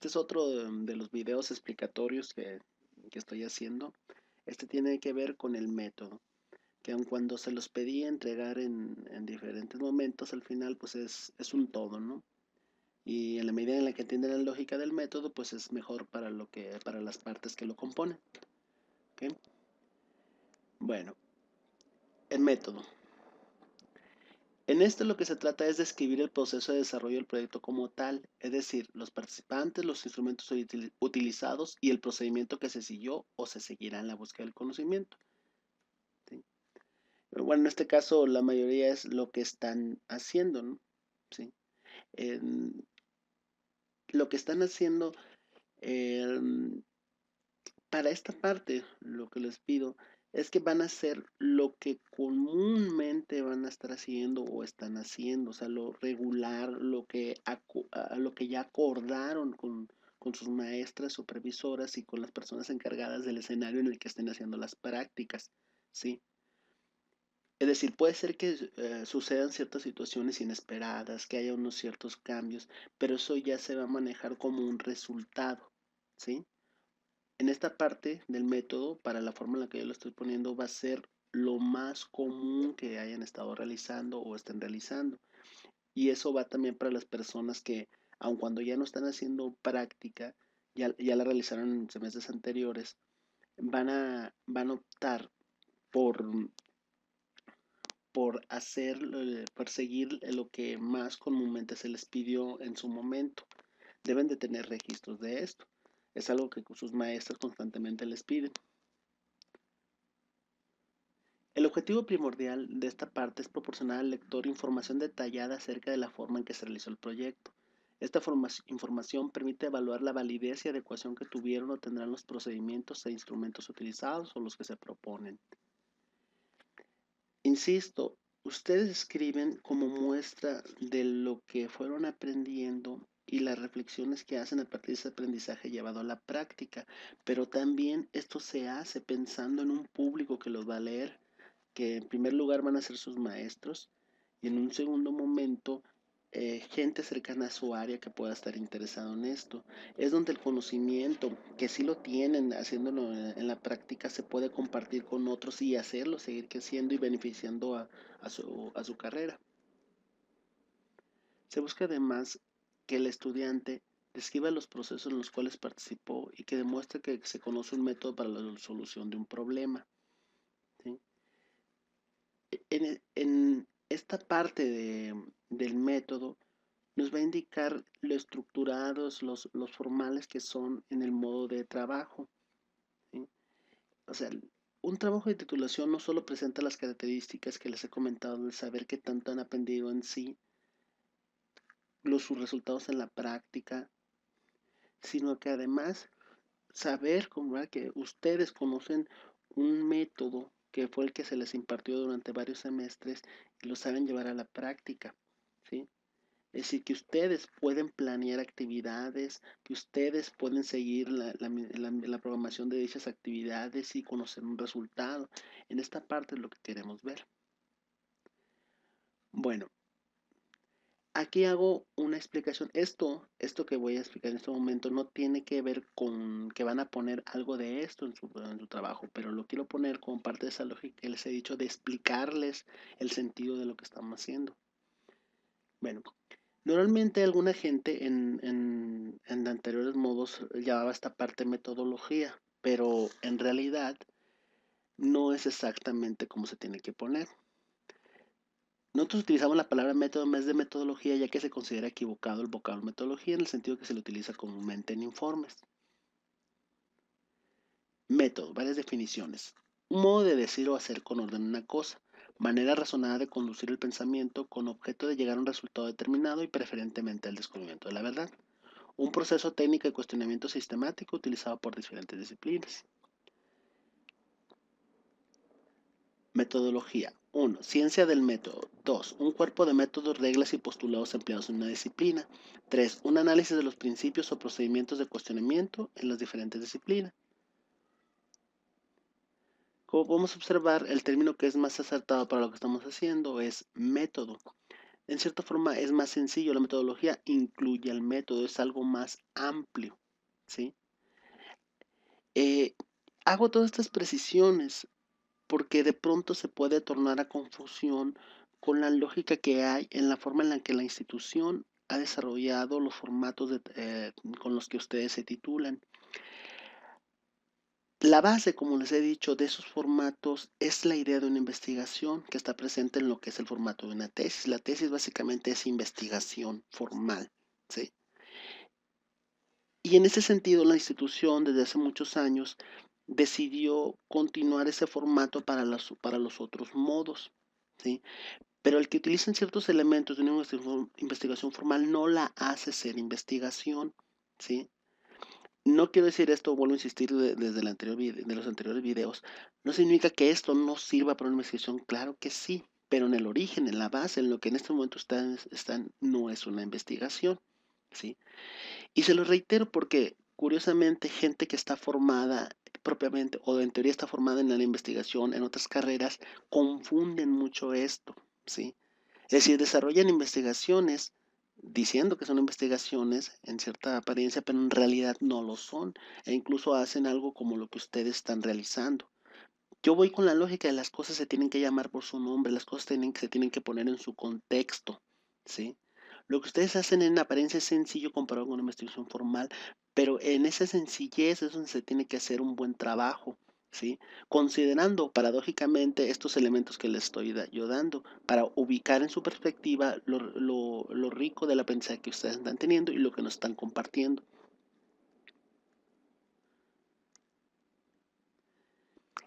Este es otro de los videos explicatorios que estoy haciendo. Este tiene que ver con el método, que aun cuando se los pedí entregar en diferentes momentos, al final pues es un todo, ¿no? Y en la medida en la que entienden la lógica del método, pues es mejor para las partes que lo componen. ¿Ok? Bueno, el método. En esto lo que se trata es describir el proceso de desarrollo del proyecto como tal, es decir, los participantes, los instrumentos utilizados y el procedimiento que se siguió o se seguirá en la búsqueda del conocimiento. ¿Sí? Bueno, en este caso la mayoría es lo que están haciendo, ¿no? ¿Sí? Lo que están haciendo, eh, para esta parte, lo que les pido es que van a hacer lo que comúnmente van a estar haciendo o están haciendo, o sea, lo regular, lo que ya acordaron con sus maestras, supervisoras y con las personas encargadas del escenario en el que estén haciendo las prácticas, ¿sí? Es decir, puede ser que sucedan ciertas situaciones inesperadas, que haya unos ciertos cambios, pero eso ya se va a manejar como un resultado, ¿sí? En esta parte del método, para la forma en la que yo lo estoy poniendo, va a ser lo más común que hayan estado realizando o estén realizando. Y eso va también para las personas que, aun cuando ya no están haciendo práctica, ya la realizaron en semestres anteriores, van a optar por, por seguir lo que más comúnmente se les pidió en su momento. Deben de tener registros de esto. Es algo que sus maestros constantemente les piden. El objetivo primordial de esta parte es proporcionar al lector información detallada acerca de la forma en que se realizó el proyecto. Esta información permite evaluar la validez y adecuación que tuvieron o tendrán los procedimientos e instrumentos utilizados o los que se proponen. Insisto, ustedes escriben como muestra de lo que fueron aprendiendo y las reflexiones que hacen a partir de ese aprendizaje llevado a la práctica, pero también esto se hace pensando en un público que los va a leer, que en primer lugar van a ser sus maestros y en un segundo momento gente cercana a su área que pueda estar interesado en esto. Es donde el conocimiento, que sí lo tienen haciéndolo en la práctica, se puede compartir con otros y hacerlo, seguir creciendo y beneficiando a su carrera. Se busca además que el estudiante describa los procesos en los cuales participó y que demuestre que se conoce un método para la solución de un problema. ¿Sí? En esta parte del método nos va a indicar lo estructurados, los formales que son en el modo de trabajo, ¿sí? O sea, un trabajo de titulación no solo presenta las características que les he comentado del saber qué tanto han aprendido en sí, sus resultados en la práctica, sino que además saber que ustedes conocen un método que fue el que se les impartió durante varios semestres y lo saben llevar a la práctica, ¿sí? Es decir, que ustedes pueden planear actividades, que ustedes pueden seguir la programación de dichas actividades y conocer un resultado. En esta parte es lo que queremos ver. Bueno, aquí hago una explicación. Esto que voy a explicar en este momento no tiene que ver con que van a poner algo de esto en su trabajo, pero lo quiero poner como parte de esa lógica que les he dicho de explicarles el sentido de lo que estamos haciendo. Bueno, normalmente alguna gente en anteriores modos llamaba esta parte metodología, pero en realidad no es exactamente como se tiene que poner. Nosotros utilizamos la palabra método en vez de metodología ya que se considera equivocado el vocablo metodología en el sentido que se lo utiliza comúnmente en informes. Método, varias definiciones. Un modo de decir o hacer con orden una cosa. Manera razonada de conducir el pensamiento con objeto de llegar a un resultado determinado y preferentemente al descubrimiento de la verdad. Un proceso técnico de cuestionamiento sistemático utilizado por diferentes disciplinas. Metodología. 1. Ciencia del método. 2. Un cuerpo de métodos, reglas y postulados empleados en una disciplina. 3. Un análisis de los principios o procedimientos de cuestionamiento en las diferentes disciplinas. Como podemos observar, el término que es más acertado para lo que estamos haciendo es método. en cierta forma es más sencillo. La metodología incluye el método, es algo más amplio, ¿sí? Hago todas estas precisiones porque de pronto se puede tornar a confusión con la lógica que hay en la forma en la que la institución ha desarrollado los formatos con los que ustedes se titulan. La base, como les he dicho, de esos formatos es la idea de una investigación que está presente en lo que es el formato de una tesis. La tesis básicamente es investigación formal, ¿sí? Y en ese sentido, la institución desde hace muchos años decidió continuar ese formato para los otros modos, ¿sí? Pero el que utilicen ciertos elementos de una investigación formal no la hace ser investigación, ¿sí? No quiero decir esto, vuelvo a insistir desde el anterior de los anteriores videos, no significa que esto no sirva para una investigación, claro que sí, pero en el origen, en la base, en lo que en este momento están no es una investigación, ¿sí? Y se lo reitero porque, curiosamente, gente que está formada propiamente o en teoría está formada en la investigación, en otras carreras, confunden mucho esto, ¿sí? Es decir, desarrollan investigaciones diciendo que son investigaciones en cierta apariencia, pero en realidad no lo son. E incluso hacen algo como lo que ustedes están realizando. Yo voy con la lógica de las cosas se tienen que llamar por su nombre, las cosas se tienen que poner en su contexto, ¿sí? Lo que ustedes hacen en apariencia es sencillo comparado con una investigación formal, pero en esa sencillez es donde se tiene que hacer un buen trabajo, ¿sí? Considerando paradójicamente estos elementos que les estoy yo dando para ubicar en su perspectiva lo rico del aprendizaje que ustedes están teniendo y lo que nos están compartiendo.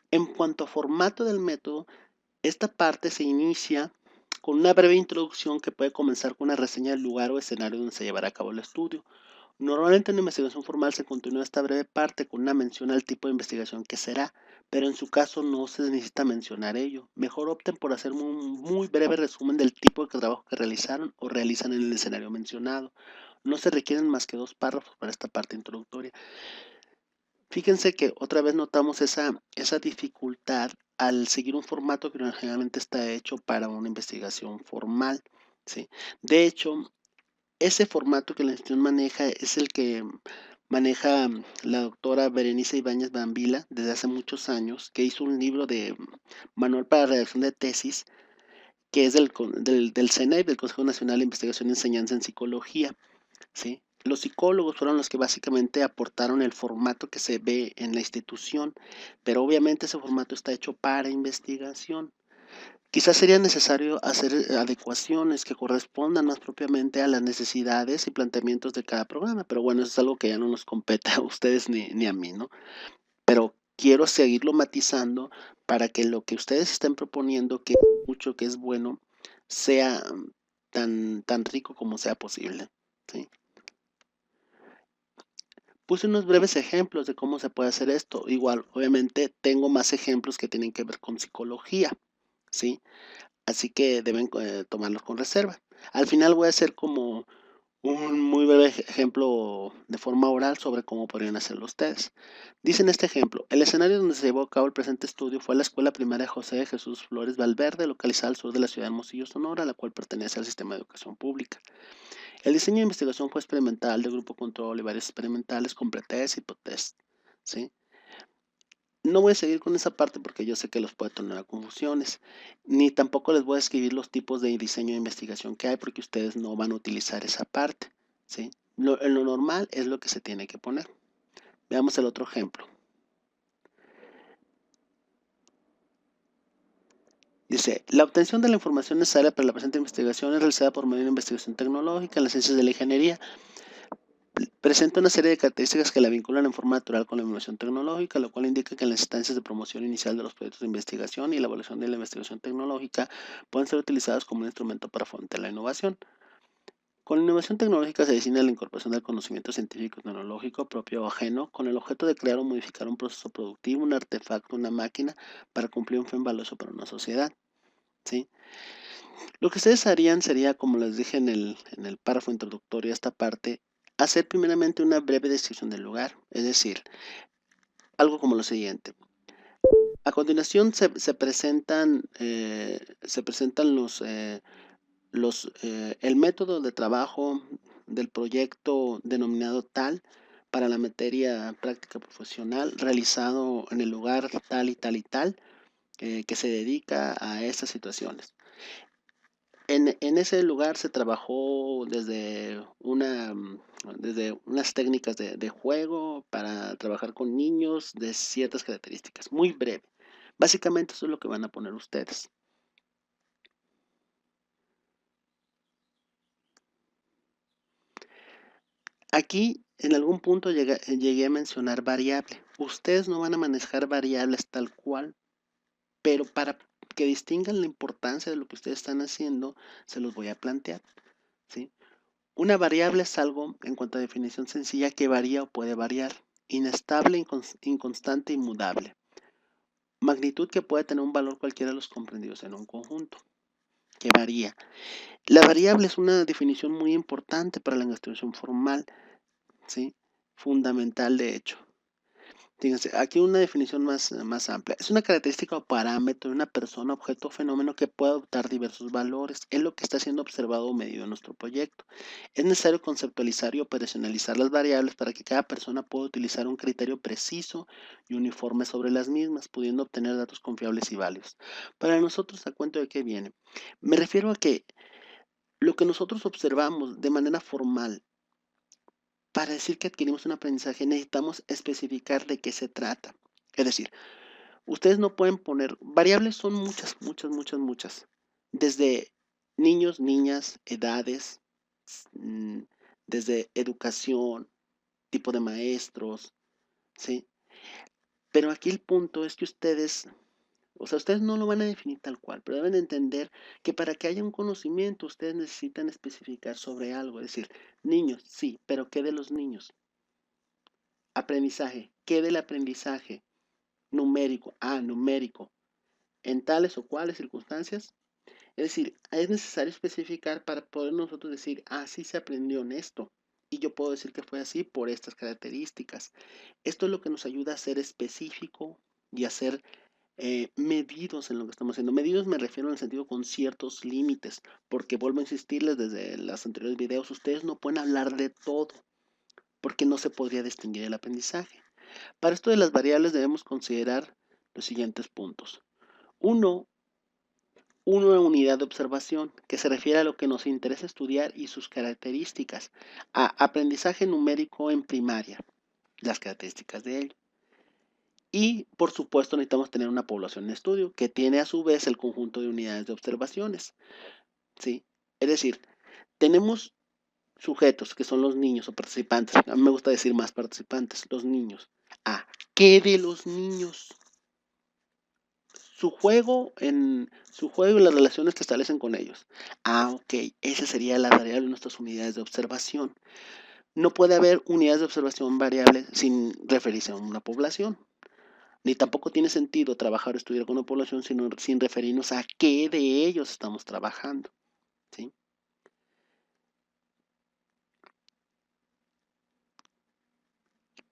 En cuanto a formato del método, esta parte se inicia con una breve introducción que puede comenzar con una reseña del lugar o escenario donde se llevará a cabo el estudio. Normalmente en una investigación formal se continúa esta breve parte con una mención al tipo de investigación que será, pero en su caso no se necesita mencionar ello. Mejor opten por hacer un muy breve resumen del tipo de trabajo que realizaron o realizan en el escenario mencionado. No se requieren más que 2 párrafos para esta parte introductoria. Fíjense que otra vez notamos esa dificultad al seguir un formato que generalmente está hecho para una investigación formal, ¿sí? De hecho, ese formato que la institución maneja es el que maneja la doctora Berenice Ibáñez Bambila desde hace muchos años, que hizo un libro de manual para redacción de tesis, que es del CENEP, del Consejo Nacional de Investigación y Enseñanza en Psicología, ¿sí? Los psicólogos fueron los que básicamente aportaron el formato que se ve en la institución, pero obviamente ese formato está hecho para investigación. Quizás sería necesario hacer adecuaciones que correspondan más propiamente a las necesidades y planteamientos de cada programa, pero bueno, eso es algo que ya no nos compete a ustedes ni a mí, ¿no? Pero quiero seguirlo matizando para que lo que ustedes estén proponiendo, que es mucho, que es bueno, sea tan rico como sea posible, ¿sí? Puse unos breves ejemplos de cómo se puede hacer esto. Igual, obviamente, tengo más ejemplos que tienen que ver con psicología, ¿sí? Así que deben tomarlos con reserva. Al final voy a hacer como un muy breve ejemplo de forma oral sobre cómo podrían hacerlo ustedes. Dicen este ejemplo, el escenario donde se llevó a cabo el presente estudio fue la Escuela Primaria José de Jesús Flores Valverde, localizada al sur de la ciudad de Hermosillo, Sonora, la cual pertenece al sistema de educación pública. El diseño de investigación fue experimental de grupo control y varios experimentales con pretest y post-test, ¿sí? No voy a seguir con esa parte porque yo sé que los puede tornar a confusiones, ni tampoco les voy a escribir los tipos de diseño de investigación que hay porque ustedes no van a utilizar esa parte, ¿sí? En lo normal es lo que se tiene que poner. Veamos el otro ejemplo. Dice, la obtención de la información necesaria para la presente investigación es realizada por medio de una investigación tecnológica en las ciencias de la ingeniería. Presenta una serie de características que la vinculan en forma natural con la innovación tecnológica, lo cual indica que en las instancias de promoción inicial de los proyectos de investigación y la evaluación de la investigación tecnológica pueden ser utilizadas como un instrumento para fomentar la innovación. Con la innovación tecnológica se designa la incorporación del conocimiento científico y tecnológico propio o ajeno con el objeto de crear o modificar un proceso productivo, un artefacto, una máquina para cumplir un fin valioso para una sociedad, ¿sí? Lo que ustedes harían sería, como les dije en el párrafo introductorio a esta parte, hacer primeramente una breve descripción del lugar, es decir, algo como lo siguiente. A continuación se presentan el método de trabajo del proyecto denominado tal para la materia práctica profesional realizado en el lugar tal y tal y tal que se dedica a estas situaciones. En ese lugar se trabajó desde unas técnicas de juego para trabajar con niños de ciertas características, muy breve. Básicamente eso es lo que van a poner ustedes. Aquí en algún punto llegué a mencionar variable. Ustedes no van a manejar variables tal cual, pero para que distingan la importancia de lo que ustedes están haciendo, se los voy a plantear, ¿sí? Una variable es algo, en cuanto a definición sencilla, que varía o puede variar. Inestable, inconstante y mudable. Magnitud que puede tener un valor cualquiera de los comprendidos en un conjunto, que varía. La variable es una definición muy importante para la investigación formal, ¿sí? Fundamental, de hecho. Fíjense, aquí una definición más amplia. Es una característica o parámetro de una persona, objeto o fenómeno que puede adoptar diversos valores. Es lo que está siendo observado o medido en nuestro proyecto. Es necesario conceptualizar y operacionalizar las variables para que cada persona pueda utilizar un criterio preciso y uniforme sobre las mismas, pudiendo obtener datos confiables y válidos. Para nosotros, ¿a cuento de qué viene? Me refiero a que lo que nosotros observamos de manera formal para decir que adquirimos un aprendizaje necesitamos especificar de qué se trata. Es decir, ustedes no pueden poner, variables son muchas, muchas, muchas, muchas. Desde niños, niñas, edades, mm, desde educación, tipo de maestros, ¿sí? Pero aquí el punto es que ustedes no lo van a definir tal cual, pero deben entender que para que haya un conocimiento ustedes necesitan especificar sobre algo. Es decir, niños, sí, pero ¿qué de los niños? Aprendizaje, ¿qué del aprendizaje? Numérico, numérico. En tales o cuales circunstancias. Es decir, es necesario especificar para poder nosotros decir, sí se aprendió en esto. Y yo puedo decir que fue así por estas características. Esto es lo que nos ayuda a ser específico y a ser medidos en lo que estamos haciendo. Medidos me refiero en el sentido con ciertos límites, porque vuelvo a insistirles desde los anteriores videos, ustedes no pueden hablar de todo, porque no se podría distinguir el aprendizaje. Para esto de las variables debemos considerar los siguientes puntos. Uno, una unidad de observación que se refiere a lo que nos interesa estudiar y sus características. Aprendizaje numérico en primaria, las características de ello. Y por supuesto necesitamos tener una población en estudio que tiene a su vez el conjunto de unidades de observaciones, ¿sí? Es decir, tenemos sujetos que son los niños o participantes. A mí me gusta decir más participantes, los niños. ¿Qué de los niños? Su juego y las relaciones que establecen con ellos. Ok, esa sería la variable de nuestras unidades de observación. No puede haber unidades de observación variables sin referirse a una población. Ni tampoco tiene sentido trabajar o estudiar con una población sin referirnos a qué de ellos estamos trabajando, ¿sí?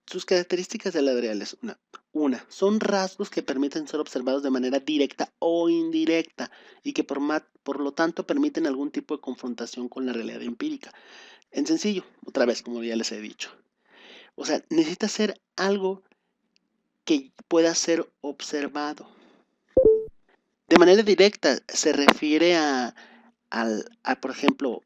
Sus características de las variables. Son rasgos que permiten ser observados de manera directa o indirecta y que por lo tanto permiten algún tipo de confrontación con la realidad empírica. En sencillo, otra vez, como ya les he dicho. O sea, necesita ser algo que pueda ser observado. De manera directa se refiere por ejemplo,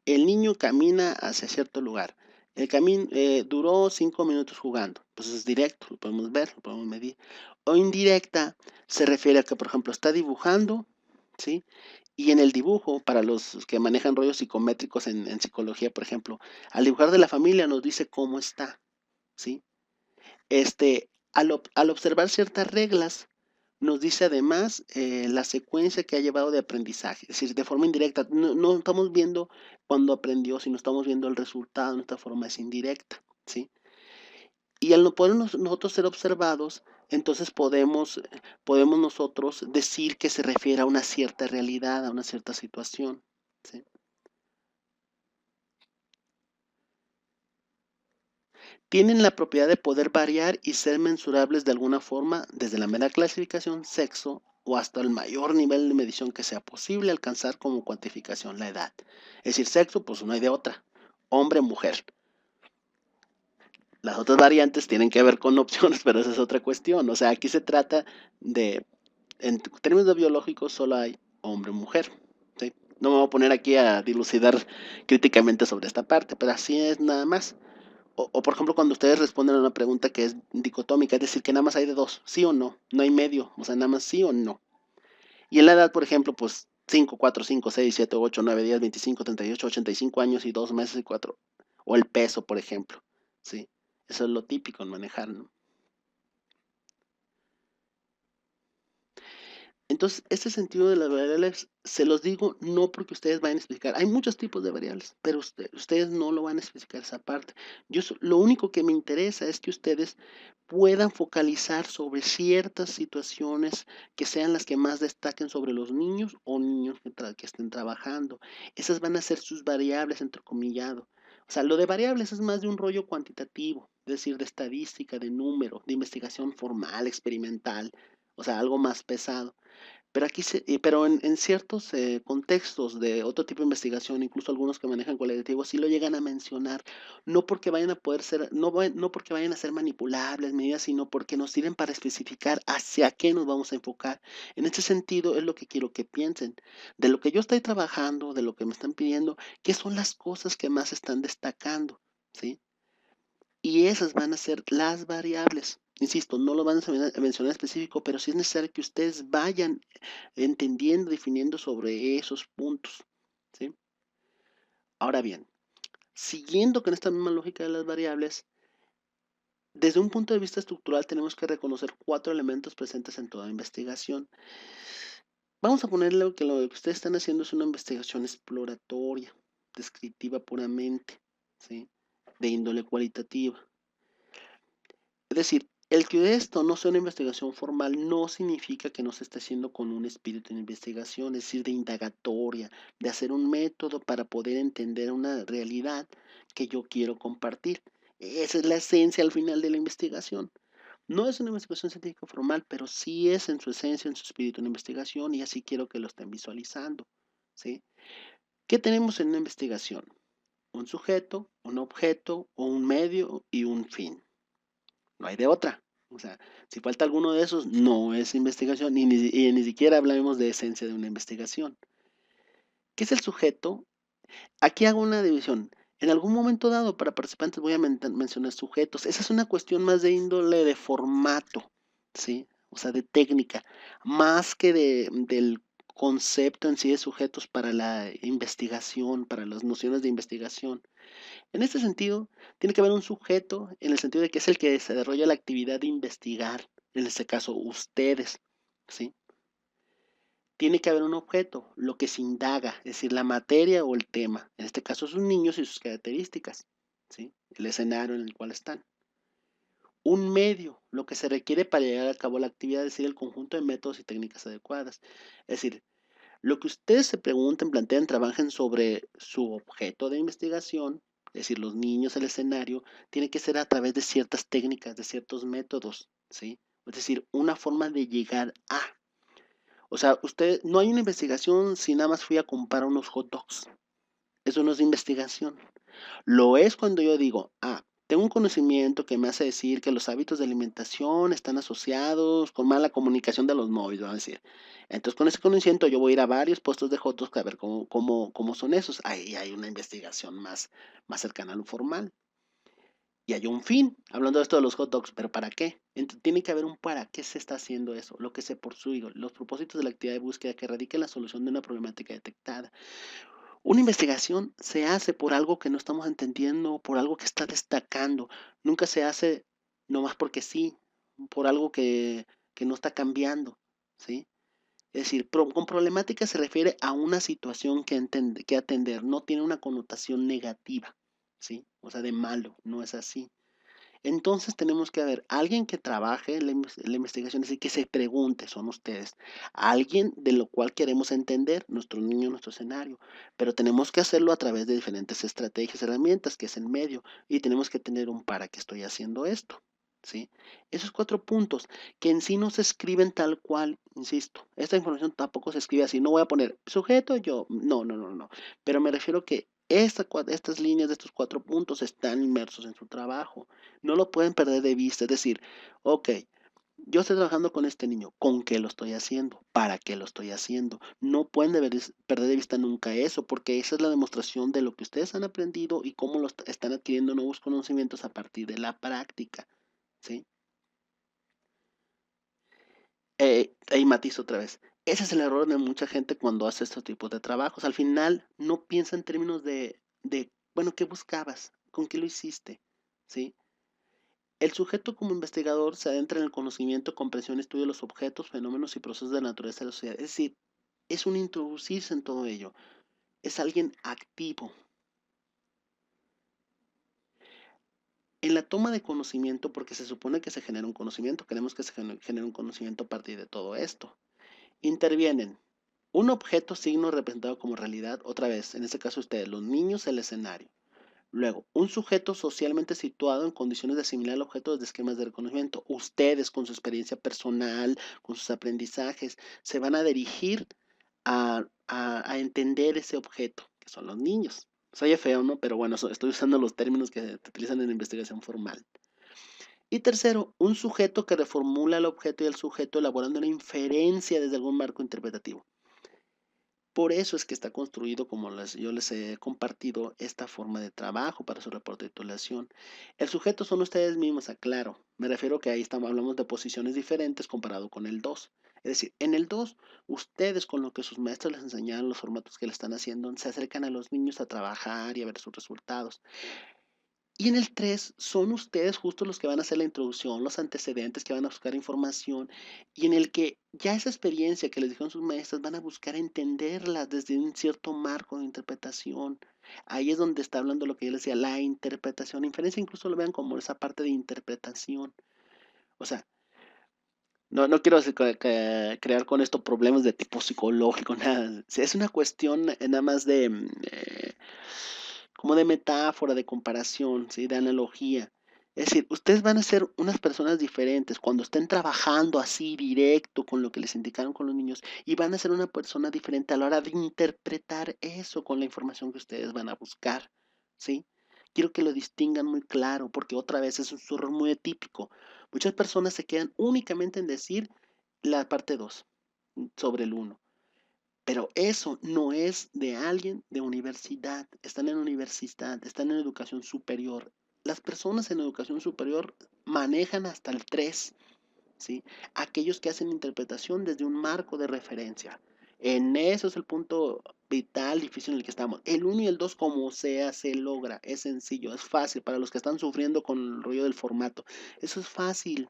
el niño camina hacia cierto lugar. El camino duró 5 minutos jugando. Pues es directo, lo podemos ver, lo podemos medir. O indirecta se refiere a que, por ejemplo, está dibujando, ¿sí? Y en el dibujo, para los que manejan rollos psicométricos en psicología, por ejemplo, al dibujar de la familia nos dice cómo está, ¿sí? Al observar ciertas reglas, nos dice además la secuencia que ha llevado de aprendizaje, es decir, de forma indirecta. No estamos viendo cuando aprendió, sino estamos viendo el resultado, nuestra forma es indirecta, ¿sí? Y al no poder nosotros ser observados, entonces podemos nosotros decir que se refiere a una cierta realidad, a una cierta situación, ¿sí? Tienen la propiedad de poder variar y ser mensurables de alguna forma desde la mera clasificación, sexo o hasta el mayor nivel de medición que sea posible alcanzar como cuantificación la edad. Es decir, sexo, pues no hay de otra, hombre, mujer. Las otras variantes tienen que ver con opciones, pero esa es otra cuestión. O sea, aquí se trata de, en términos biológicos, solo hay hombre, mujer. ¿Sí? No me voy a poner aquí a dilucidar críticamente sobre esta parte, pero así es nada más. O, por ejemplo, cuando ustedes responden a una pregunta que es dicotómica, es decir, que nada más hay de dos, sí o no, no hay medio, o sea, nada más sí o no. Y en la edad, por ejemplo, pues 5, 4, 5, 6, 7, 8, 9, 10, 25, 38, 85 años y 2 meses y 4. O el peso, por ejemplo. ¿Sí? Eso es lo típico en manejar, ¿no? Entonces, este sentido de las variables, se los digo no porque ustedes vayan a explicar. Hay muchos tipos de variables, pero ustedes no lo van a especificar esa parte. Lo único que me interesa es que ustedes puedan focalizar sobre ciertas situaciones que sean las que más destaquen sobre los niños o niños que estén trabajando. Esas van a ser sus variables, entrecomillado. O sea, lo de variables es más de un rollo cuantitativo, es decir, de estadística, de número, de investigación formal, experimental, o sea, algo más pesado. Pero aquí pero en ciertos contextos de otro tipo de investigación, incluso algunos que manejan cualitativos, sí lo llegan a mencionar, no porque vayan a poder ser, no porque vayan a ser manipulables, medidas, sino porque nos sirven para especificar hacia qué nos vamos a enfocar. En este sentido es lo que quiero que piensen. De lo que yo estoy trabajando, de lo que me están pidiendo, ¿qué son las cosas que más están destacando? ¿Sí? Y esas van a ser las variables. Insisto, no lo van a mencionar específico, pero sí es necesario que ustedes vayan entendiendo, definiendo sobre esos puntos. ¿Sí? Ahora bien, siguiendo con esta misma lógica de las variables, desde un punto de vista estructural tenemos que reconocer 4 elementos presentes en toda investigación. Vamos a ponerle que lo que ustedes están haciendo es una investigación exploratoria, descriptiva puramente, ¿sí? De índole cualitativa. Es decir, el que esto no sea una investigación formal no significa que no se esté haciendo con un espíritu de investigación, es decir, de indagatoria, de hacer un método para poder entender una realidad que yo quiero compartir. Esa es la esencia al final de la investigación. No es una investigación científica formal, pero sí es en su esencia, en su espíritu una investigación y así quiero que lo estén visualizando. ¿Sí? ¿Qué tenemos en una investigación? Un sujeto, un objeto o un medio y un fin. No hay de otra. O sea, si falta alguno de esos, no es investigación y ni siquiera hablamos de esencia de una investigación. ¿Qué es el sujeto? Aquí hago una división. En algún momento dado, para participantes voy a mencionar sujetos. Esa es una cuestión más de índole de formato, ¿sí? O sea, de técnica, más que del concepto en sí de sujetos para la investigación, para las nociones de investigación. En este sentido, tiene que haber un sujeto en el sentido de que es el que desarrolla la actividad de investigar, en este caso ustedes, ¿sí? Tiene que haber un objeto, lo que se indaga, es decir, la materia o el tema, en este caso sus niños y sus características, ¿sí? El escenario en el cual están. Un medio, lo que se requiere para llevar a cabo la actividad, es decir, el conjunto de métodos y técnicas adecuadas. Es decir, lo que ustedes se pregunten, planteen, trabajen sobre su objeto de investigación, es decir, los niños, el escenario, tiene que ser a través de ciertas técnicas, de ciertos métodos, ¿sí? Es decir, una forma de llegar a. O sea, usted, no hay una investigación si nada más fui a comprar unos hot dogs. Eso no es investigación. Lo es cuando yo digo, tengo un conocimiento que me hace decir que los hábitos de alimentación están asociados con mala comunicación de los móviles, vamos a decir. Entonces, con ese conocimiento yo voy a ir a varios puestos de hot dogs a ver cómo son esos. Ahí hay una investigación más cercana a lo formal. Y hay un fin, hablando de esto de los hot dogs, pero ¿para qué? Entonces, tiene que haber un para qué se está haciendo eso, lo que se persigue, los propósitos de la actividad de búsqueda que radica en la solución de una problemática detectada. Una investigación se hace por algo que no estamos entendiendo, por algo que está destacando. Nunca se hace nomás porque sí, por algo que no está cambiando, ¿sí? Es decir, con problemática se refiere a una situación que atender, no tiene una connotación negativa, ¿sí? O sea, de malo, no es así. Entonces tenemos que haber alguien que trabaje la investigación, es decir, que se pregunte, son ustedes, alguien de lo cual queremos entender, nuestro niño, nuestro escenario, pero tenemos que hacerlo a través de diferentes estrategias, herramientas, que es el medio, y tenemos que tener un para qué estoy haciendo esto, ¿sí? Esos 4 puntos que en sí no se escriben tal cual, insisto, esta información tampoco se escribe así, no voy a poner sujeto yo, no, no, no, no, pero me refiero que estas líneas de estos 4 puntos están inmersos en su trabajo, no lo pueden perder de vista, es decir, ok, yo estoy trabajando con este niño, ¿con qué lo estoy haciendo? ¿Para qué lo estoy haciendo? No pueden perder de vista nunca eso, porque esa es la demostración de lo que ustedes han aprendido y cómo están adquiriendo nuevos conocimientos a partir de la práctica, ¿sí? Ahí matizo otra vez. Ese es el error de mucha gente cuando hace estos tipos de trabajos. Al final no piensa en términos bueno, ¿qué buscabas? ¿Con qué lo hiciste? ¿Sí? El sujeto como investigador se adentra en el conocimiento, comprensión y estudio de los objetos, fenómenos y procesos de la naturaleza de la sociedad. Es decir, es un introducirse en todo ello. Es alguien activo. En la toma de conocimiento, porque se supone que se genera un conocimiento, queremos que se genere un conocimiento a partir de todo esto. Intervienen un objeto signo representado como realidad, otra vez, en este caso ustedes, los niños, el escenario. Luego, un sujeto socialmente situado en condiciones de asimilar el objeto de esquemas de reconocimiento. Ustedes, con su experiencia personal, con sus aprendizajes, se van a dirigir a entender ese objeto, que son los niños. Se oye feo, ¿no? Pero bueno, estoy usando los términos que se utilizan en la investigación formal. Y tercero, un sujeto que reformula el objeto y el sujeto elaborando una inferencia desde algún marco interpretativo. Por eso es que está construido, como yo les he compartido, esta forma de trabajo para su reporte de titulación. El sujeto son ustedes mismos, aclaro. Me refiero que ahí hablamos de posiciones diferentes comparado con el 2. Es decir, en el 2, ustedes con lo que sus maestros les enseñaron, los formatos que le están haciendo, se acercan a los niños a trabajar y a ver sus resultados. Y en el 3 son ustedes justo los que van a hacer la introducción, los antecedentes que van a buscar información y en el que ya esa experiencia que les dijeron sus maestras van a buscar entenderlas desde un cierto marco de interpretación. Ahí es donde está hablando lo que yo les decía, la interpretación. Inferencia incluso lo vean como esa parte de interpretación. O sea, no quiero crear con esto problemas de tipo psicológico, nada. Es una cuestión nada más de como de metáfora, de comparación, ¿sí? De analogía. Es decir, ustedes van a ser unas personas diferentes cuando estén trabajando así directo con lo que les indicaron con los niños y van a ser una persona diferente a la hora de interpretar eso con la información que ustedes van a buscar, ¿sí? Quiero que lo distingan muy claro porque otra vez es un error muy atípico. Muchas personas se quedan únicamente en decir la parte 2 sobre el uno. Pero eso no es de alguien de universidad. Están en universidad, están en educación superior. Las personas en educación superior manejan hasta el 3, ¿sí? Aquellos que hacen interpretación desde un marco de referencia. En eso es el punto vital, difícil en el que estamos. El 1 y el 2, como sea, se logra. Es sencillo, es fácil. Para los que están sufriendo con el rollo del formato, eso es fácil.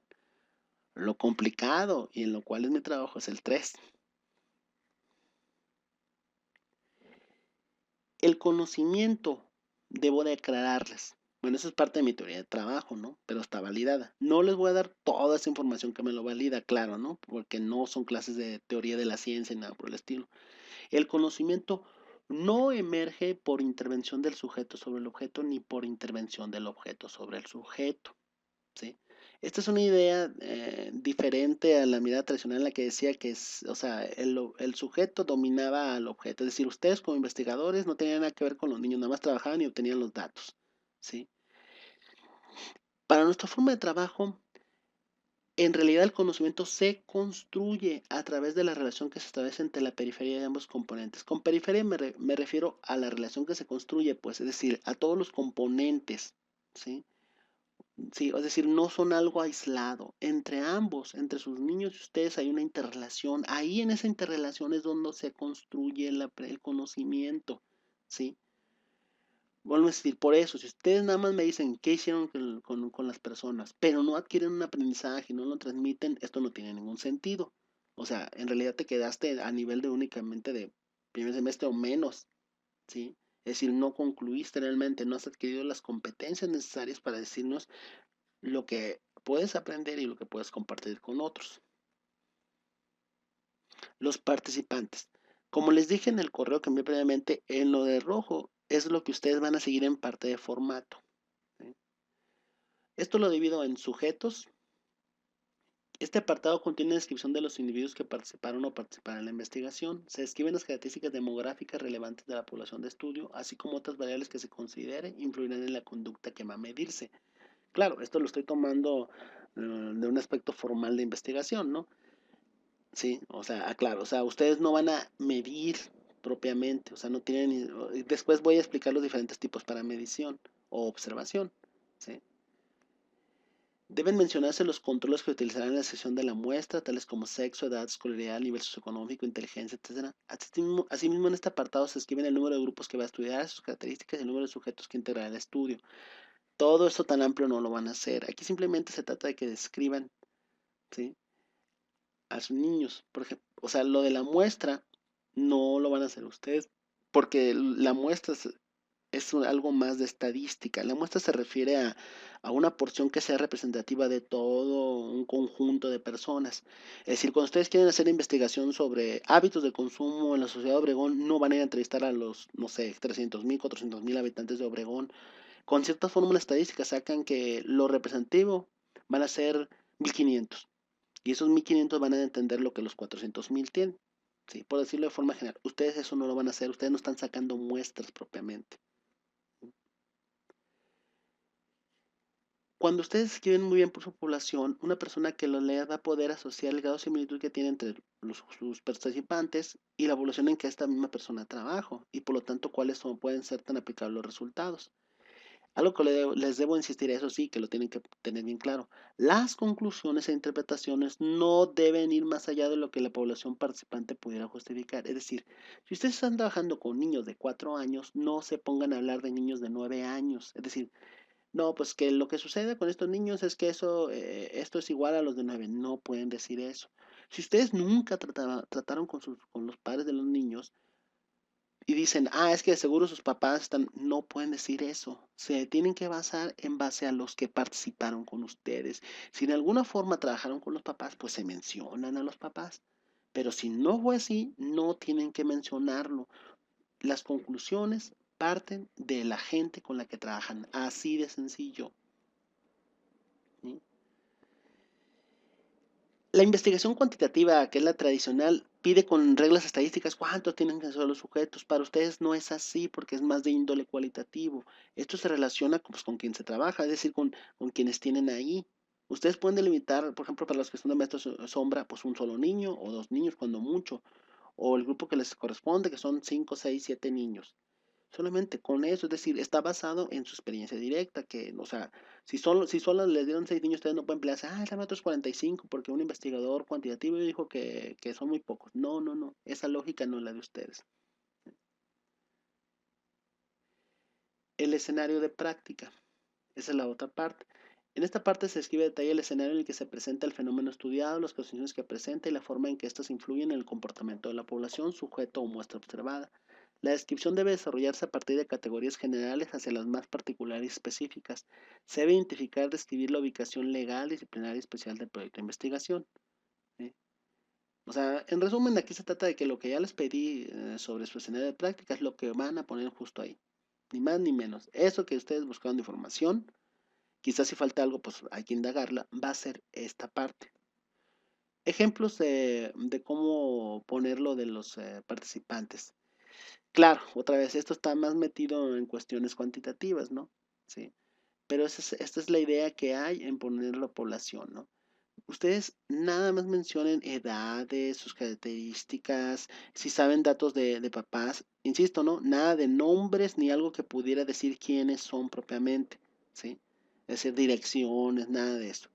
Lo complicado y en lo cual es mi trabajo es el 3. El conocimiento, debo de aclararles. Bueno, eso es parte de mi teoría de trabajo, ¿no? Pero está validada. No les voy a dar toda esa información que me lo valida, claro, ¿no? Porque no son clases de teoría de la ciencia y nada por el estilo. El conocimiento no emerge por intervención del sujeto sobre el objeto ni por intervención del objeto sobre el sujeto. ¿Sí? Esta es una idea diferente a la mirada tradicional en la que decía que o sea, el sujeto dominaba al objeto. Es decir, ustedes como investigadores no tenían nada que ver con los niños, nada más trabajaban y obtenían los datos. ¿Sí? Para nuestra forma de trabajo, en realidad el conocimiento se construye a través de la relación que se establece entre la periferia de ambos componentes. Con periferia me refiero a la relación que se construye, pues, es decir, a todos los componentes. ¿Sí? Sí, es decir, no son algo aislado. Entre ambos, entre sus niños y ustedes hay una interrelación. Ahí en esa interrelación es donde se construye el conocimiento, ¿sí? Vuelvo a decir, por eso, si ustedes nada más me dicen qué hicieron con las personas, pero no adquieren un aprendizaje, no lo transmiten, esto no tiene ningún sentido. O sea, en realidad te quedaste a nivel de únicamente de primer semestre o menos, ¿sí? Es decir, no concluiste realmente, no has adquirido las competencias necesarias para decirnos lo que puedes aprender y lo que puedes compartir con otros. Los participantes. Como les dije en el correo que envié previamente, en lo de rojo es lo que ustedes van a seguir en parte de formato. ¿Sí? Esto lo divido en sujetos. Este apartado contiene descripción de los individuos que participaron o participarán en la investigación. Se describen las características demográficas relevantes de la población de estudio, así como otras variables que se considere influirán en la conducta que va a medirse. Claro, esto lo estoy tomando de un aspecto formal de investigación, ¿no? Sí, o sea, claro, o sea, ustedes no van a medir propiamente, o sea, no tienen, después voy a explicar los diferentes tipos para medición o observación, ¿sí? Deben mencionarse los controles que utilizarán en la sesión de la muestra, tales como sexo, edad, escolaridad, nivel socioeconómico, inteligencia, etc. Asimismo, en este apartado se escriben el número de grupos que va a estudiar, sus características y el número de sujetos que integrará el estudio. Todo esto tan amplio no lo van a hacer. Aquí simplemente se trata de que describan, ¿sí?, a sus niños. Por ejemplo, o sea, lo de la muestra no lo van a hacer ustedes, porque la muestra es algo más de estadística. La muestra se refiere a una porción que sea representativa de todo un conjunto de personas. Es decir, cuando ustedes quieren hacer investigación sobre hábitos de consumo en la sociedad de Obregón, no van a ir a entrevistar a los, no sé, 300,000, 400,000 habitantes de Obregón. Con ciertas fórmulas estadísticas sacan que lo representativo van a ser 1,500. Y esos 1,500 van a entender lo que los 400,000 tienen. ¿Sí? Por decirlo de forma general, ustedes eso no lo van a hacer, ustedes no están sacando muestras propiamente. Cuando ustedes escriben muy bien por su población, una persona que lo lea va a poder asociar el grado de similitud que tiene entre sus participantes y la población en que esta misma persona trabaja y por lo tanto cuáles pueden ser tan aplicables los resultados. Algo que les debo insistir, eso sí, que lo tienen que tener bien claro. Las conclusiones e interpretaciones no deben ir más allá de lo que la población participante pudiera justificar. Es decir, si ustedes están trabajando con niños de 4 años, no se pongan a hablar de niños de 9 años. Es decir, no, pues que lo que sucede con estos niños es que esto es igual a los de 9. No pueden decir eso. Si ustedes nunca trataron con los padres de los niños, y dicen, es que de seguro sus papás están, no pueden decir eso. Se tienen que basar en base a los que participaron con ustedes. Si de alguna forma trabajaron con los papás, pues se mencionan a los papás. Pero si no fue así, no tienen que mencionarlo. Las conclusiones parten de la gente con la que trabajan. Así de sencillo. ¿Sí? La investigación cuantitativa, que es la tradicional, pide con reglas estadísticas cuántos tienen que ser los sujetos. Para ustedes no es así porque es más de índole cualitativo. Esto se relaciona pues, con quien se trabaja, es decir, con quienes tienen ahí. Ustedes pueden delimitar, por ejemplo, para los que son de maestros sombra, pues un solo niño o 2 niños cuando mucho, o el grupo que les corresponde, que son 5, 6, 7 niños. Solamente con eso, es decir, está basado en su experiencia directa, que, o sea, si solo les dieron 6 niños, ustedes no pueden emplearse, el otro es 45, porque un investigador cuantitativo dijo que son muy pocos. No, no, no, esa lógica no es la de ustedes. El escenario de práctica, esa es la otra parte. En esta parte se describe detalle el escenario en el que se presenta el fenómeno estudiado, las condiciones que presenta y la forma en que éstas influyen en el comportamiento de la población, sujeto o muestra observada. La descripción debe desarrollarse a partir de categorías generales hacia las más particulares y específicas. Se debe identificar, describir la ubicación legal, disciplinaria y especial del proyecto de investigación. ¿Sí? O sea, en resumen, aquí se trata de que lo que ya les pedí sobre su escenario de práctica es lo que van a poner justo ahí. Ni más ni menos. Eso que ustedes buscaron de información, quizás si falta algo, pues hay que indagarla, va a ser esta parte. Ejemplos de cómo ponerlo de los participantes. Claro, otra vez, esto está más metido en cuestiones cuantitativas, ¿no? Sí. Pero esta es la idea que hay en poner la población, ¿no? Ustedes nada más mencionen edades, sus características, si saben datos de papás, insisto, ¿no? Nada de nombres ni algo que pudiera decir quiénes son propiamente, ¿sí? Es decir, direcciones, nada de eso.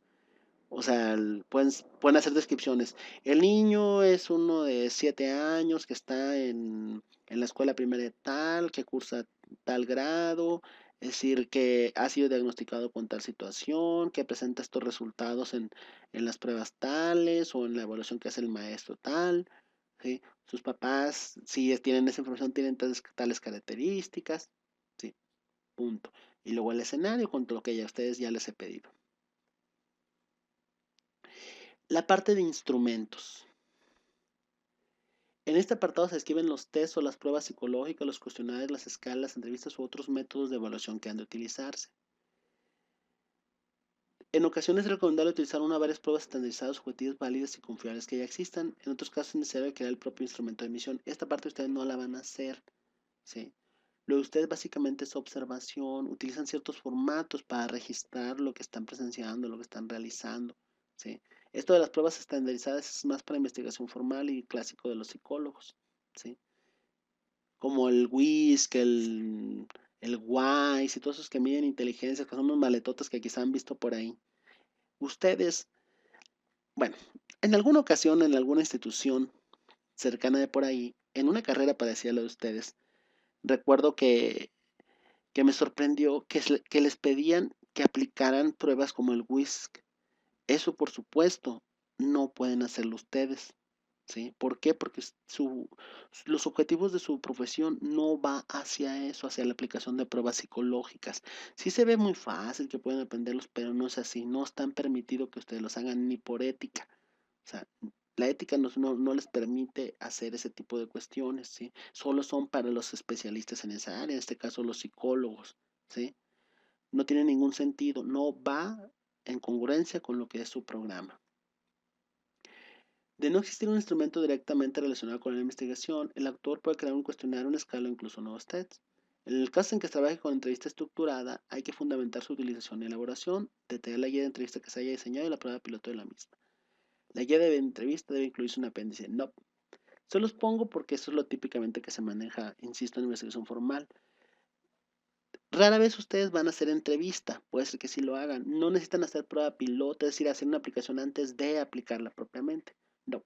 O sea, pueden hacer descripciones. El niño es uno de 7 años que está en la escuela primaria tal, que cursa tal grado, es decir, que ha sido diagnosticado con tal situación, que presenta estos resultados en las pruebas tales o en la evaluación que hace el maestro tal. ¿Sí? Sus papás, si tienen esa información, tienen tales características. ¿Sí? Punto. Y luego el escenario con lo que ya ustedes ya les he pedido. La parte de instrumentos. En este apartado se escriben los tests o las pruebas psicológicas, los cuestionarios, las escalas, entrevistas u otros métodos de evaluación que han de utilizarse. En ocasiones es recomendable utilizar una o varias pruebas estandarizadas, objetivas, válidas y confiables que ya existan. En otros casos es necesario crear el propio instrumento de medición. Esta parte ustedes no la van a hacer, ¿sí? Lo de ustedes básicamente es observación, utilizan ciertos formatos para registrar lo que están presenciando, lo que están realizando, ¿sí? Esto de las pruebas estandarizadas es más para investigación formal y clásico de los psicólogos, ¿sí? Como el WISC, el WISE y todos esos que miden inteligencia, que son unos maletotes que quizá han visto por ahí. Ustedes, bueno, en alguna ocasión, en alguna institución cercana de por ahí, en una carrera parecida a la de ustedes, recuerdo que me sorprendió que les pedían que aplicaran pruebas como el WISC. Eso, por supuesto, no pueden hacerlo ustedes, ¿sí? ¿Por qué? Porque los objetivos de su profesión no va hacia eso, hacia la aplicación de pruebas psicológicas. Sí se ve muy fácil que pueden aprenderlos, pero no es así. No están permitido que ustedes los hagan ni por ética. O sea, la ética no les permite hacer ese tipo de cuestiones, ¿sí? Solo son para los especialistas en esa área, en este caso los psicólogos, ¿sí? No tiene ningún sentido, no va en congruencia con lo que es su programa. De no existir un instrumento directamente relacionado con la investigación, el autor puede crear un cuestionario, una escala o incluso nuevos tests. En el caso en que se trabaje con entrevista estructurada, hay que fundamentar su utilización y elaboración, detallar la guía de entrevista que se haya diseñado y la prueba piloto de la misma. La guía de entrevista debe incluirse un apéndice. No. Se los pongo porque eso es lo típicamente que se maneja, insisto, en investigación formal. Rara vez ustedes van a hacer entrevista, puede ser que sí lo hagan. No necesitan hacer prueba piloto, es decir, hacer una aplicación antes de aplicarla propiamente. No.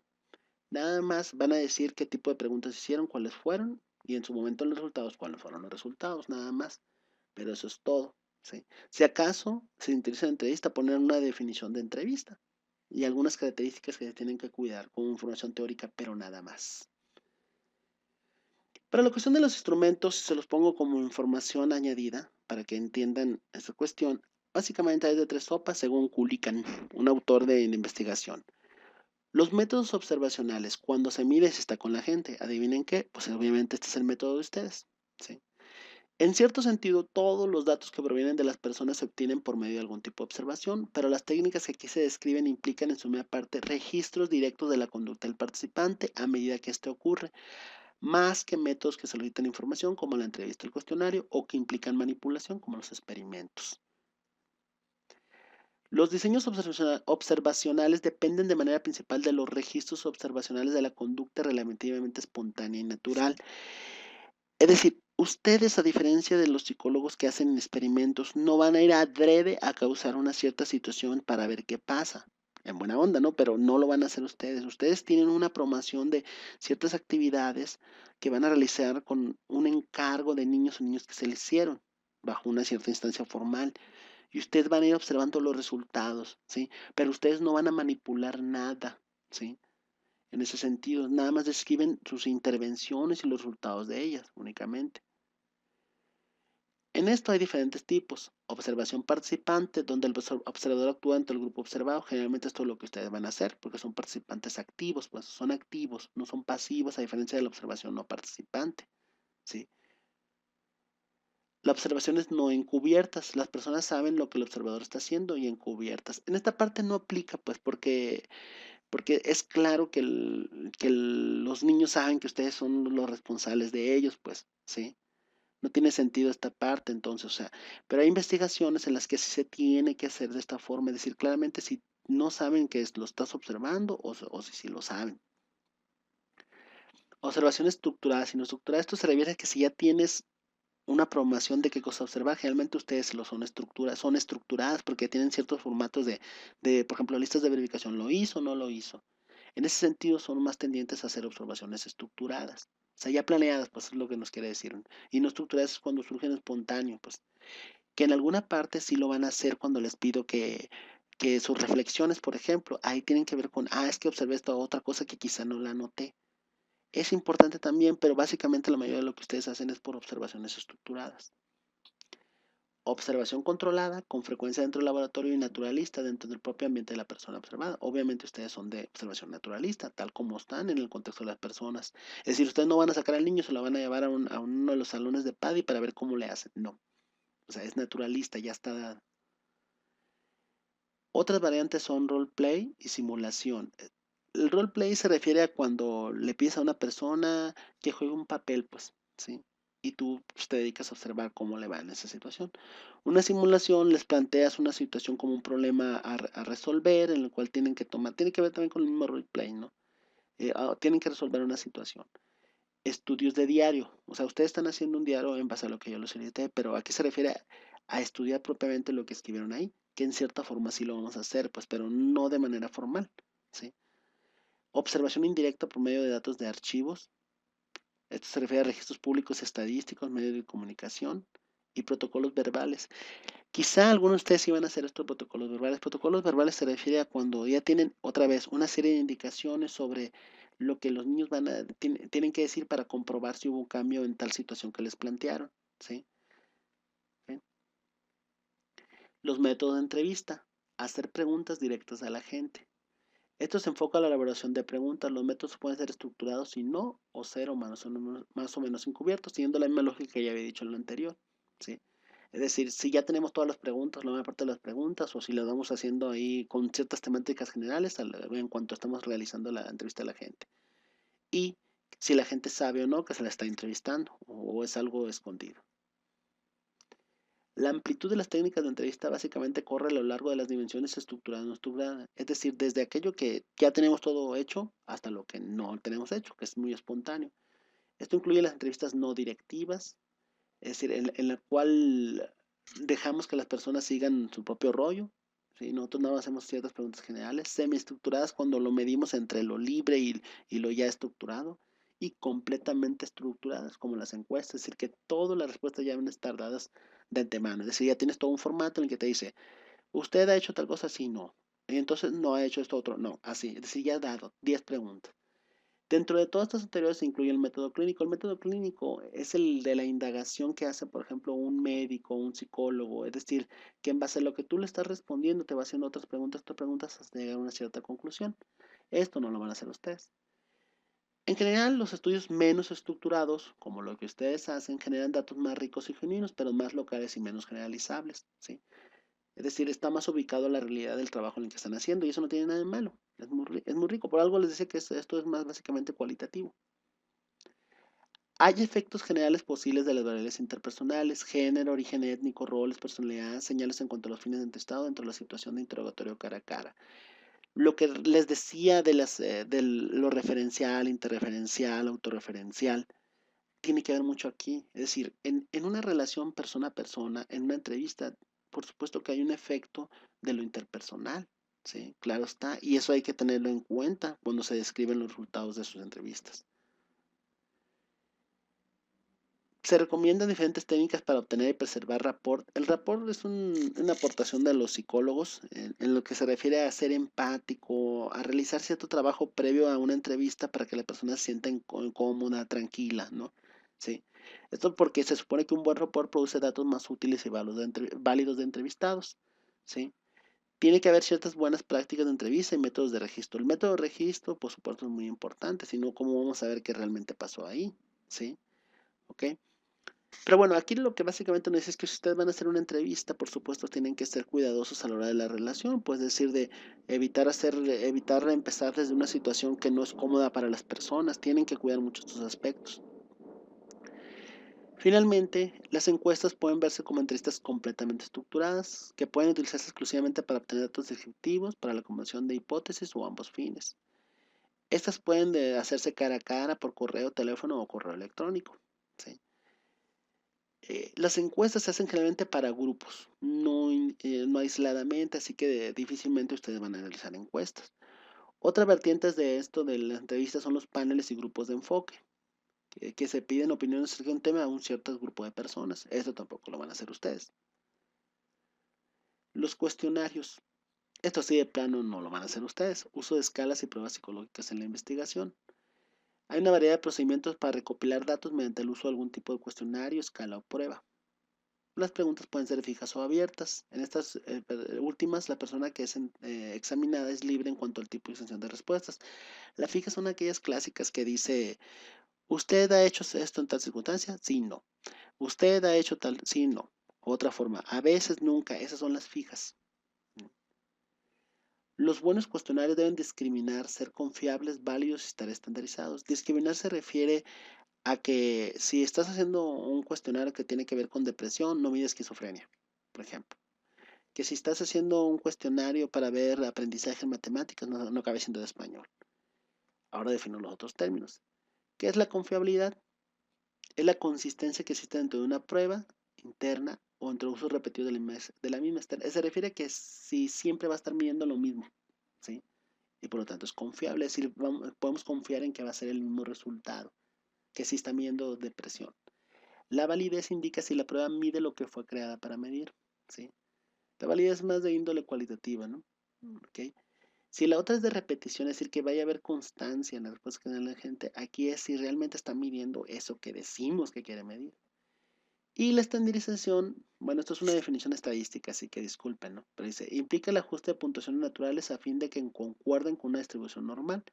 Nada más van a decir qué tipo de preguntas hicieron, cuáles fueron y en su momento los resultados, cuáles fueron los resultados, nada más. Pero eso es todo. ¿Sí? Si acaso se interesa en entrevista, poner una definición de entrevista y algunas características que se tienen que cuidar como información teórica, pero nada más. Para la cuestión de los instrumentos, se los pongo como información añadida para que entiendan esta cuestión. Básicamente hay de tres sopas según Kulikan, un autor de investigación. Los métodos observacionales, cuando se mide si está con la gente, adivinen qué, pues obviamente este es el método de ustedes. ¿Sí? En cierto sentido, todos los datos que provienen de las personas se obtienen por medio de algún tipo de observación, pero las técnicas que aquí se describen implican en su mayor parte registros directos de la conducta del participante a medida que esto ocurre, más que métodos que solicitan información como la entrevista o el cuestionario o que implican manipulación como los experimentos. Los diseños observacionales dependen de manera principal de los registros observacionales de la conducta relativamente espontánea y natural. Es decir, ustedes, a diferencia de los psicólogos que hacen experimentos, no van a ir adrede a causar una cierta situación para ver qué pasa. En buena onda, ¿no? Pero no lo van a hacer ustedes. Ustedes tienen una promoción de ciertas actividades que van a realizar con un encargo de niños o niños que se les hicieron bajo una cierta instancia formal. Y ustedes van a ir observando los resultados, ¿sí? Pero ustedes no van a manipular nada, ¿sí? En ese sentido, nada más describen sus intervenciones y los resultados de ellas únicamente. En esto hay diferentes tipos. Observación participante, donde el observador actúa ante el grupo observado. Generalmente esto es lo que ustedes van a hacer, porque son participantes activos, pues son activos, no son pasivos, a diferencia de la observación no participante, ¿sí? La observación es no encubiertas. Las personas saben lo que el observador está haciendo y encubiertas. En esta parte no aplica, pues, porque es claro que los niños saben que ustedes son los responsables de ellos, pues, ¿sí? No tiene sentido esta parte, entonces, o sea, pero hay investigaciones en las que sí se tiene que hacer de esta forma, es decir, claramente si no saben que lo estás observando o si sí lo saben. Observación estructurada, si no estructurada, esto se refiere a que si ya tienes una programación de qué cosa observar, generalmente ustedes lo son estructuradas porque tienen ciertos formatos por ejemplo, listas de verificación, lo hizo o no lo hizo. En ese sentido son más tendientes a hacer observaciones estructuradas. O sea, ya planeadas, pues es lo que nos quiere decir. Y no estructuradas es cuando surgen espontáneo, pues. Que en alguna parte sí lo van a hacer cuando les pido que sus reflexiones, por ejemplo, ahí tienen que ver con, es que observé esta otra cosa que quizá no la noté. Es importante también, pero básicamente la mayoría de lo que ustedes hacen es por observaciones estructuradas. Observación controlada, con frecuencia dentro del laboratorio y naturalista dentro del propio ambiente de la persona observada. Obviamente ustedes son de observación naturalista, tal como están en el contexto de las personas. Es decir, ustedes no van a sacar al niño, se lo van a llevar a uno de los salones de PADI para ver cómo le hacen. No. O sea, es naturalista, ya está. Otras variantes son roleplay y simulación. El roleplay se refiere a cuando le pides a una persona que juegue un papel, pues, ¿sí? Y tú pues, te dedicas a observar cómo le va en esa situación. Una simulación les planteas una situación como un problema a resolver, en el cual tienen que tomar, tiene que ver también con el mismo roleplay, ¿no? Tienen que resolver una situación. Estudios de diario, o sea, ustedes están haciendo un diario en base a lo que yo les solicité, pero ¿a qué se refiere a estudiar propiamente lo que escribieron ahí? Que en cierta forma sí lo vamos a hacer, pues, pero no de manera formal, ¿sí? Observación indirecta por medio de datos de archivos. Esto se refiere a registros públicos estadísticos, medios de comunicación y protocolos verbales. Quizá algunos de ustedes iban a hacer estos protocolos verbales. Protocolos verbales se refiere a cuando ya tienen otra vez una serie de indicaciones sobre lo que los niños tienen que decir para comprobar si hubo un cambio en tal situación que les plantearon. ¿Sí? ¿Sí? Los métodos de entrevista. Hacer preguntas directas a la gente. Esto se enfoca a la elaboración de preguntas. Los métodos pueden ser estructurados y no, o ser o más o menos encubiertos, siguiendo la misma lógica que ya había dicho en lo anterior. ¿Sí? Es decir, si ya tenemos todas las preguntas, la mayor parte de las preguntas, o si las vamos haciendo ahí con ciertas temáticas generales en cuanto estamos realizando la entrevista a la gente. Y si la gente sabe o no que se la está entrevistando, o es algo escondido. La amplitud de las técnicas de entrevista básicamente corre a lo largo de las dimensiones estructurada y no estructurada, es decir, desde aquello que ya tenemos todo hecho hasta lo que no tenemos hecho, que es muy espontáneo. Esto incluye las entrevistas no directivas, es decir, en la cual dejamos que las personas sigan su propio rollo, ¿sí? Nosotros no hacemos ciertas preguntas generales, semiestructuradas cuando lo medimos entre lo libre y lo ya estructurado, y completamente estructuradas como las encuestas, es decir, que todas las respuestas ya van a estar dadas de antemano, es decir, ya tienes todo un formato en el que te dice, ¿usted ha hecho tal cosa? Sí, no. Y entonces no ha hecho esto otro, no, así, es decir, ya ha dado 10 preguntas. Dentro de todas estas anteriores se incluye el método clínico. El método clínico es el de la indagación que hace, por ejemplo, un médico, un psicólogo. Es decir, que en base a lo que tú le estás respondiendo te va haciendo otras preguntas hasta llegar a una cierta conclusión. Esto no lo van a hacer ustedes. En general, los estudios menos estructurados, como lo que ustedes hacen, generan datos más ricos y genuinos, pero más locales y menos generalizables, ¿sí? Es decir, está más ubicado a la realidad del trabajo en el que están haciendo y eso no tiene nada de malo. Es muy rico. Por algo les decía que esto es más básicamente cualitativo. Hay efectos generales posibles de las variables interpersonales, género, origen étnico, roles, personalidad, señales en cuanto a los fines de entrevistado dentro de la situación de interrogatorio cara a cara. Lo que les decía de lo referencial, interreferencial, autorreferencial, tiene que ver mucho aquí. Es decir, en una relación persona a persona, en una entrevista, por supuesto que hay un efecto de lo interpersonal, ¿sí? Claro está, y eso hay que tenerlo en cuenta cuando se describen los resultados de sus entrevistas. Se recomiendan diferentes técnicas para obtener y preservar rapport. El rapport es una aportación de los psicólogos en lo que se refiere a ser empático, a realizar cierto trabajo previo a una entrevista para que la persona se sienta cómoda, tranquila, ¿no? Sí. Esto porque se supone que un buen rapport produce datos más útiles y válidos de entrevistados, ¿sí? Tiene que haber ciertas buenas prácticas de entrevista y métodos de registro. El método de registro, por supuesto, es muy importante, si no, ¿cómo vamos a ver qué realmente pasó ahí? ¿Sí? ¿Ok? Pero bueno, aquí lo que básicamente nos dice es que si ustedes van a hacer una entrevista, por supuesto tienen que ser cuidadosos a la hora de la relación, pues decir de evitar empezar desde una situación que no es cómoda para las personas, tienen que cuidar mucho estos aspectos. Finalmente, las encuestas pueden verse como entrevistas completamente estructuradas, que pueden utilizarse exclusivamente para obtener datos descriptivos, para la conversión de hipótesis o ambos fines. Estas pueden hacerse cara a cara, por correo, teléfono o correo electrónico. ¿Sí? Las encuestas se hacen generalmente para grupos, no aisladamente, así que difícilmente ustedes van a realizar encuestas. Otra vertiente de esto de las entrevistas son los paneles y grupos de enfoque, que se piden opiniones acerca de un tema a un cierto grupo de personas. Esto tampoco lo van a hacer ustedes. Los cuestionarios. Esto sí de plano no lo van a hacer ustedes. Uso de escalas y pruebas psicológicas en la investigación. Hay una variedad de procedimientos para recopilar datos mediante el uso de algún tipo de cuestionario, escala o prueba. Las preguntas pueden ser fijas o abiertas. En estas últimas, la persona que es examinada es libre en cuanto al tipo y extensión de respuestas. Las fijas son aquellas clásicas que dice, ¿usted ha hecho esto en tal circunstancia? Sí, no. ¿Usted ha hecho tal? Sí, no. Otra forma, a veces, nunca. Esas son las fijas. Los buenos cuestionarios deben discriminar, ser confiables, válidos y estar estandarizados. Discriminar se refiere a que si estás haciendo un cuestionario que tiene que ver con depresión, no mide esquizofrenia, por ejemplo. Que si estás haciendo un cuestionario para ver aprendizaje en matemáticas, no cabe siendo de español. Ahora defino los otros términos. ¿Qué es la confiabilidad? Es la consistencia que existe dentro de una prueba interna o entre usos repetidos de la misma. Se refiere a que si siempre va a estar midiendo lo mismo, ¿sí? Y por lo tanto es confiable, es decir, podemos confiar en que va a ser el mismo resultado, que si está midiendo depresión. La validez indica si la prueba mide lo que fue creada para medir, ¿sí? La validez es más de índole cualitativa, ¿no? ¿Okay? Si la otra es de repetición, es decir, que vaya a haber constancia en las respuestas que da la gente, aquí es si realmente está midiendo eso que decimos que quiere medir. Y la estandarización, bueno, esto es una definición estadística, así que disculpen, ¿no? Pero dice, implica el ajuste de puntuaciones naturales a fin de que concuerden con una distribución normal,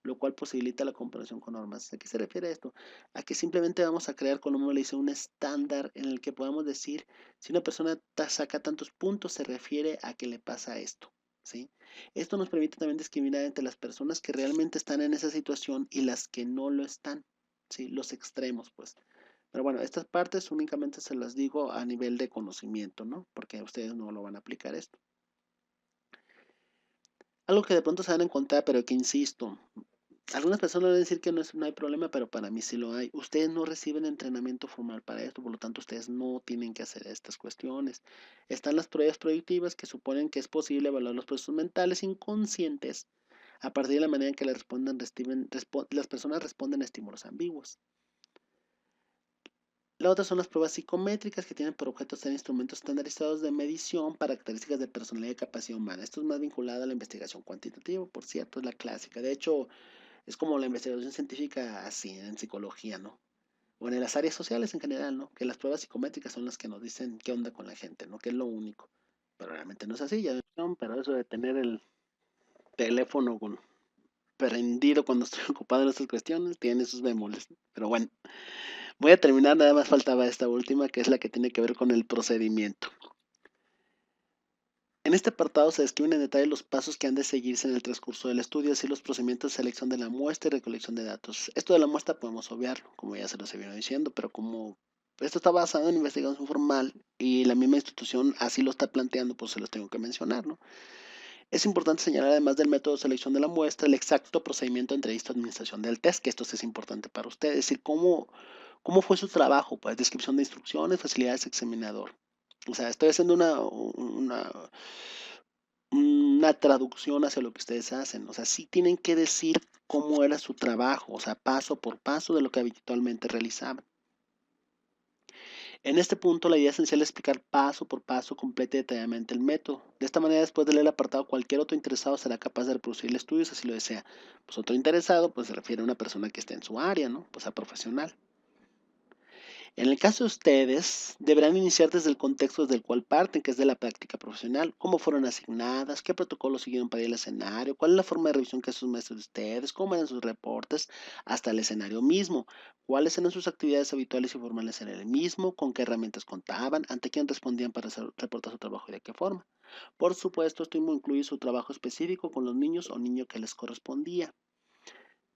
lo cual posibilita la comparación con normas. ¿A qué se refiere esto? A que simplemente vamos a crear, como uno le dice, un estándar en el que podamos decir, si una persona saca tantos puntos, se refiere a que le pasa esto, ¿sí? Esto nos permite también discriminar entre las personas que realmente están en esa situación y las que no lo están, ¿sí? Los extremos, pues. Pero bueno, estas partes únicamente se las digo a nivel de conocimiento, ¿no? Porque ustedes no lo van a aplicar esto. Algo que de pronto se van a encontrar, pero que insisto, algunas personas van a decir que no hay problema, pero para mí sí lo hay. Ustedes no reciben entrenamiento formal para esto, por lo tanto ustedes no tienen que hacer estas cuestiones. Están las pruebas proyectivas que suponen que es posible evaluar los procesos mentales inconscientes a partir de la manera en que las personas responden a estímulos ambiguos. La otra son las pruebas psicométricas que tienen por objeto ser instrumentos estandarizados de medición para características de personalidad y capacidad humana. Esto es más vinculado a la investigación cuantitativa, por cierto, es la clásica. De hecho, es como la investigación científica así en psicología, ¿no? O en las áreas sociales en general, ¿no? Que las pruebas psicométricas son las que nos dicen qué onda con la gente, ¿no? Que es lo único. Pero realmente no es así, ya ven, pero eso de tener el teléfono prendido cuando estoy ocupado en estas cuestiones tiene sus bemoles. Pero bueno, voy a terminar, nada más faltaba esta última, que es la que tiene que ver con el procedimiento. En este apartado se describen en detalle los pasos que han de seguirse en el transcurso del estudio, así los procedimientos de selección de la muestra y recolección de datos. Esto de la muestra podemos obviarlo, como ya se los he venido diciendo, pero como esto está basado en investigación formal y la misma institución así lo está planteando, pues se los tengo que mencionar, ¿no? Es importante señalar, además del método de selección de la muestra, el exacto procedimiento de entrevista o administración del test, que esto sí es importante para ustedes, es decir, cómo fue su trabajo, pues descripción de instrucciones, facilidades examinador. O sea, estoy haciendo una traducción hacia lo que ustedes hacen. O sea, sí tienen que decir cómo era su trabajo, o sea, paso por paso de lo que habitualmente realizaban. En este punto, la idea esencial es explicar paso por paso, completa y detalladamente el método. De esta manera, después de leer el apartado, cualquier otro interesado será capaz de reproducir el estudio si así lo desea. Pues otro interesado, pues se refiere a una persona que esté en su área, ¿no? Pues a profesional. En el caso de ustedes, deberán iniciar desde el contexto desde el cual parten, que es de la práctica profesional, cómo fueron asignadas, qué protocolos siguieron para ir al escenario, cuál es la forma de revisión que hacen sus maestros de ustedes, cómo eran sus reportes hasta el escenario mismo, cuáles eran sus actividades habituales y formales en el mismo, con qué herramientas contaban, ante quién respondían para reportar su trabajo y de qué forma. Por supuesto, esto incluye su trabajo específico con los niños o niño que les correspondía.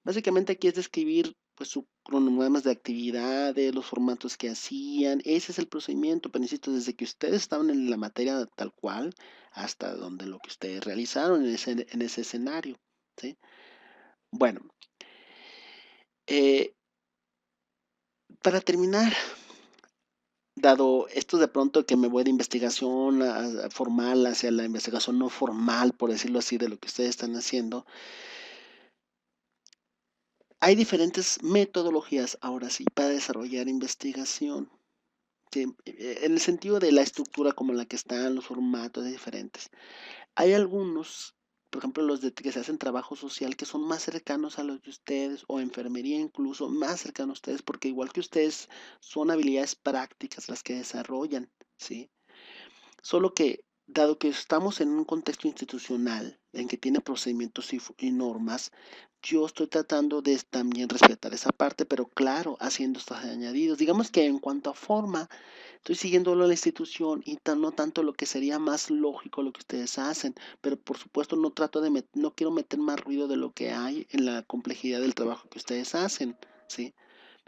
Básicamente aquí es describir pues sus cronogramas de actividades, los formatos que hacían, ese es el procedimiento, pero insisto, desde que ustedes estaban en la materia tal cual hasta donde lo que ustedes realizaron en ese escenario, ¿sí? Bueno, eh, para terminar, dado esto de pronto que me voy de investigación formal hacia la investigación no formal, por decirlo así, de lo que ustedes están haciendo, hay diferentes metodologías ahora sí para desarrollar investigación. Sí, en el sentido de la estructura como la que están, los formatos diferentes. Hay algunos, por ejemplo, los de que se hacen trabajo social, que son más cercanos a los de ustedes, o enfermería incluso, más cercanos a ustedes, porque igual que ustedes, son habilidades prácticas las que desarrollan, ¿sí? Solo que Dado que estamos en un contexto institucional en que tiene procedimientos y normas, yo estoy tratando de también respetar esa parte, pero claro, haciendo estos añadidos. Digamos que en cuanto a forma, estoy siguiéndolo a la institución y no tanto lo que sería más lógico lo que ustedes hacen, pero por supuesto no trato de no quiero meter más ruido de lo que hay en la complejidad del trabajo que ustedes hacen, ¿sí?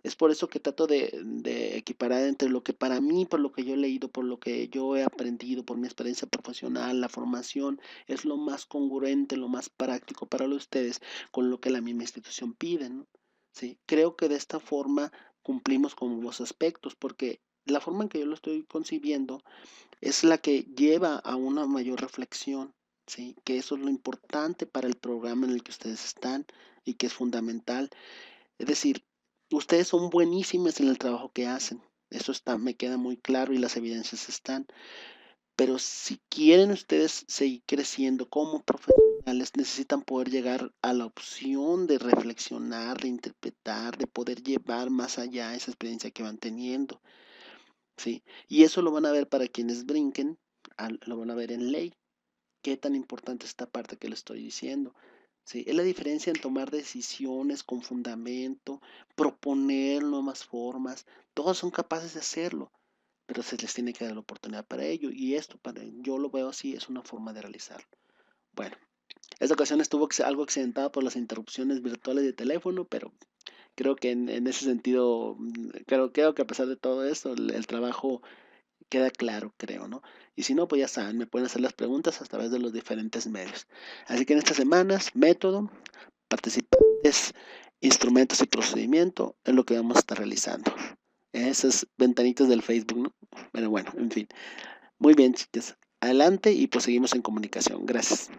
Es por eso que trato de equiparar entre lo que para mí, por lo que yo he leído, por lo que yo he aprendido, por mi experiencia profesional, la formación, es lo más congruente, lo más práctico para ustedes con lo que la misma institución pide, ¿no? Sí, creo que de esta forma cumplimos con los aspectos, porque la forma en que yo lo estoy concibiendo es la que lleva a una mayor reflexión, ¿sí? Que eso es lo importante para el programa en el que ustedes están y que es fundamental. Es decir, ustedes son buenísimos en el trabajo que hacen. Eso está, me queda muy claro y las evidencias están. Pero si quieren ustedes seguir creciendo como profesionales, necesitan poder llegar a la opción de reflexionar, de interpretar, de poder llevar más allá esa experiencia que van teniendo, ¿sí? Y eso lo van a ver para quienes brinquen, lo van a ver en ley. Qué tan importante es esta parte que le estoy diciendo. ¿Sí? Es la diferencia en tomar decisiones con fundamento, proponer nuevas formas. Todos son capaces de hacerlo, pero se les tiene que dar la oportunidad para ello. Y esto, yo lo veo así, es una forma de realizarlo. Bueno, esta ocasión estuvo algo accidentada por las interrupciones virtuales de teléfono, pero creo que en ese sentido, creo que a pesar de todo esto, el trabajo queda claro, creo, ¿no? Y si no, pues ya saben, me pueden hacer las preguntas a través de los diferentes medios. Así que en estas semanas, método, participantes, instrumentos y procedimiento es lo que vamos a estar realizando. Esas ventanitas del Facebook, ¿no? Pero bueno, en fin. Muy bien, chicas. Adelante y pues seguimos en comunicación. Gracias.